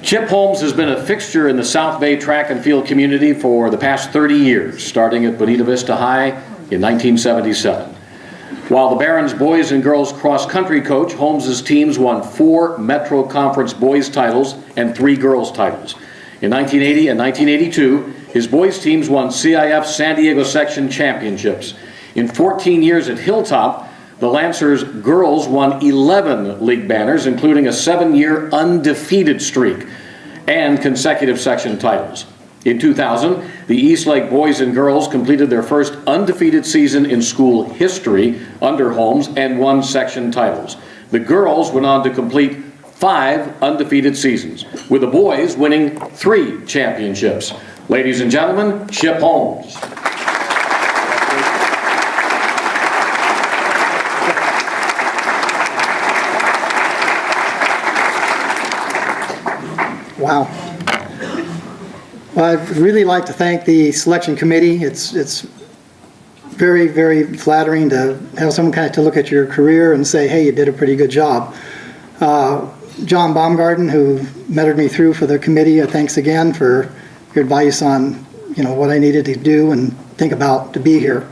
Chip Holmes has been a fixture in the South Bay track and field community for the past 30 years, starting at Bonita Vista High in 1977. While the Barons boys and girls cross-country coach, Holmes' teams won 4 Metro Conference boys titles and 3 girls titles. In 1980 and 1982, his boys teams won CIF San Diego section championships. In 14 years at Hilltop, the Lancers girls won 11 league banners, including a 7-year undefeated streak and consecutive section titles. In 2000, the Eastlake boys and girls completed their first undefeated season in school history under Holmes and won section titles. The girls went on to complete 5 undefeated seasons, with the boys winning 3 championships. Ladies and gentlemen, Chip Holmes. Wow. Well, I'd really like to thank the selection committee. It's very, very flattering to have someone kind of to look at your career and say, hey, you did a pretty good job. John Baumgarten, who mentored me through for the committee, thanks again for your advice on what I needed to do and think about to be here.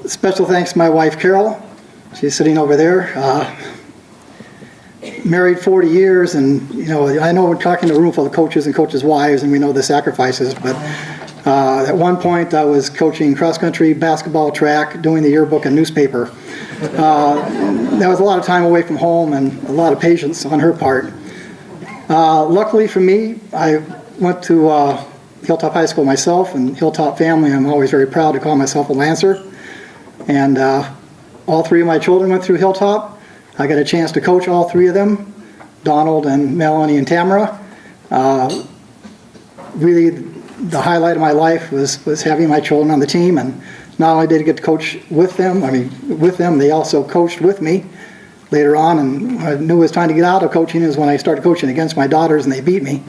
Special thanks to my wife, Carol. She's sitting over there. Married 40 years, and I know we're talking to a room full of coaches and coaches' wives, and we know the sacrifices, but at one point I was coaching cross-country, basketball, track, doing the yearbook and newspaper. That was a lot of time away from home and a lot of patience on her part. Luckily for me, I went to Hilltop High School myself, and Hilltop family. I'm always very proud to call myself a Lancer. And all 3 of my children went through Hilltop. I got a chance to coach all 3 of them, Donald and Melanie and Tamara. Really, the highlight of my life was having my children on the team, and not only did I get to coach with them, they also coached with me later on, and I knew it was time to get out of coaching is when I started coaching against my daughters and they beat me.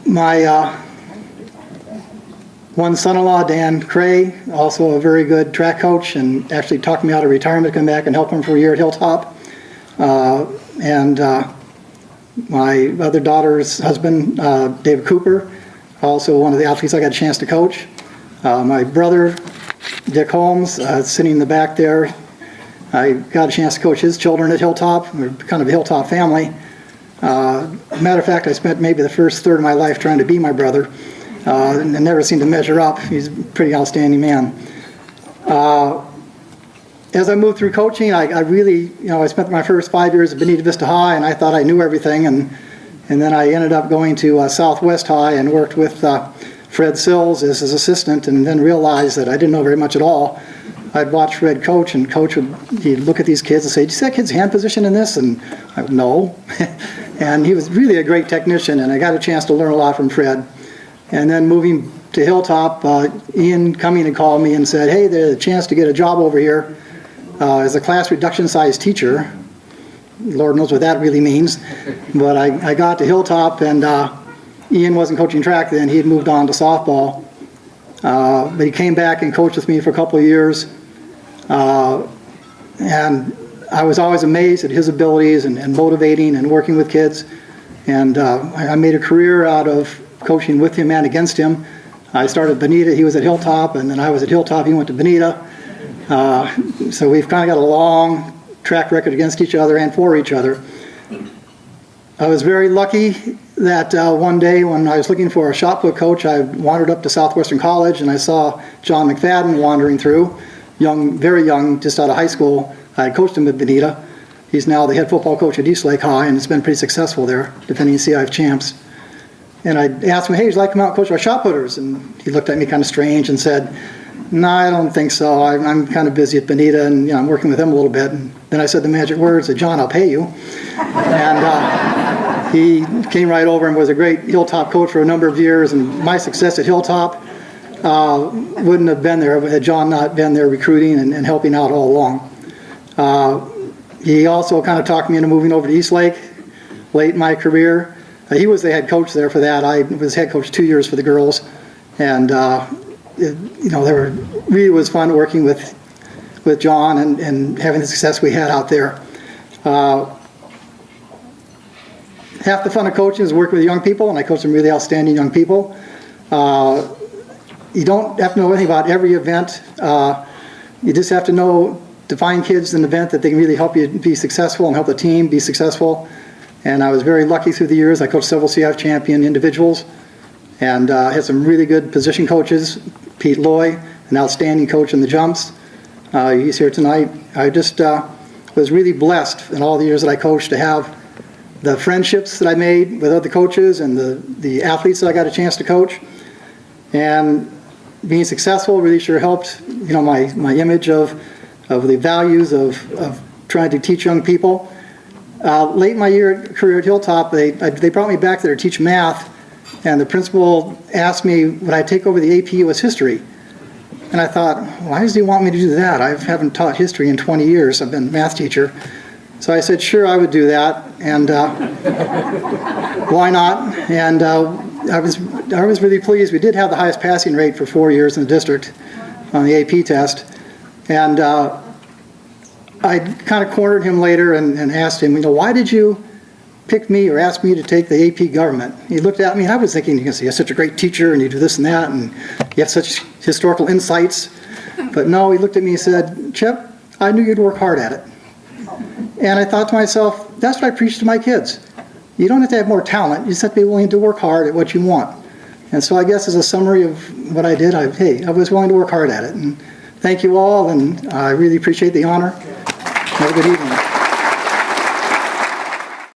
My one son-in-law, Dan Cray, also a very good track coach, and actually talked me out of retirement to come back and help him for a year at Hilltop. And my other daughter's husband, David Cooper, also one of the athletes I got a chance to coach. My brother, Dick Holmes, sitting in the back there. I got a chance to coach his children at Hilltop. We're kind of a Hilltop family. Matter of fact, I spent maybe the first third of my life trying to be my brother. And never seemed to measure up. He's a pretty outstanding man. As I moved through coaching, I really, I spent my first 5 years at Bonita Vista High, and I thought I knew everything, and then I ended up going to Southwest High and worked with Fred Sills as his assistant, and then realized that I didn't know very much at all. I'd watch Fred coach, and coach he'd look at these kids and say, "Do you see that kid's hand position in this?" And I would, "No." And he was really a great technician, and I got a chance to learn a lot from Fred. And then moving to Hilltop, Ian Cumming had called me and said, "Hey, there's a chance to get a job over here as a class reduction size teacher." Lord knows what that really means. But I got to Hilltop, and Ian wasn't coaching track then. He had moved on to softball. But he came back and coached with me for a couple of years. And I was always amazed at his abilities and motivating and working with kids. And I made a career out of coaching with him and against him. I started at Bonita, he was at Hilltop, and then I was at Hilltop, he went to Bonita. So we've kind of got a long track record against each other and for each other. I was very lucky that one day when I was looking for a shot put coach, I wandered up to Southwestern College and I saw John McFadden wandering through, young, very young, just out of high school. I had coached him at Bonita. He's now the head football coach at Eastlake High, and it's been pretty successful there, defending CIF champs. And I asked him, "Hey, would you like to come out and coach our shot putters?" And he looked at me kind of strange and said, "No, I don't think so. I'm kind of busy at Bonita, and I'm working with them a little bit." And then I said the magic words, "John, I'll pay you." And he came right over and was a great Hilltop coach for a number of years. And my success at Hilltop wouldn't have been there had John not been there recruiting and helping out all along. He also kind of talked me into moving over to Eastlake late in my career. He was the head coach there for that. I was head coach 2 years for the girls, and really was fun working with with John and having the success we had out there. Half the fun of coaching is working with young people, and I coach some really outstanding young people. You don't have to know anything about every event. You just have to find kids in an event that they can really help you be successful and help the team be successful. And I was very lucky through the years. I coached several CIF champion individuals and had some really good position coaches. Pete Loy, an outstanding coach in the jumps. He's here tonight. I just was really blessed in all the years that I coached to have the friendships that I made with other coaches and the athletes that I got a chance to coach. And being successful really sure helped, my image of the values of trying to teach young people. Late in my career at Hilltop, they brought me back there to teach math, and the principal asked me would I take over the AP US history. And I thought, why does he want me to do that? I haven't taught history in 20 years. I've been a math teacher. So I said, sure, I would do that, and why not? And I was really pleased. We did have the highest passing rate for 4 years in the district on the AP test. And I kind of cornered him later and asked him, why did you pick me or ask me to take the AP government? He looked at me, and I was thinking, you're such a great teacher, and you do this and that, and you have such historical insights. But no, he looked at me and said, Chip, I knew you'd work hard at it. And I thought to myself, that's what I preach to my kids. You don't have to have more talent, you just have to be willing to work hard at what you want. And so I guess as a summary of what I did, I was willing to work hard at it. And thank you all, and I really appreciate the honor. Have a good evening.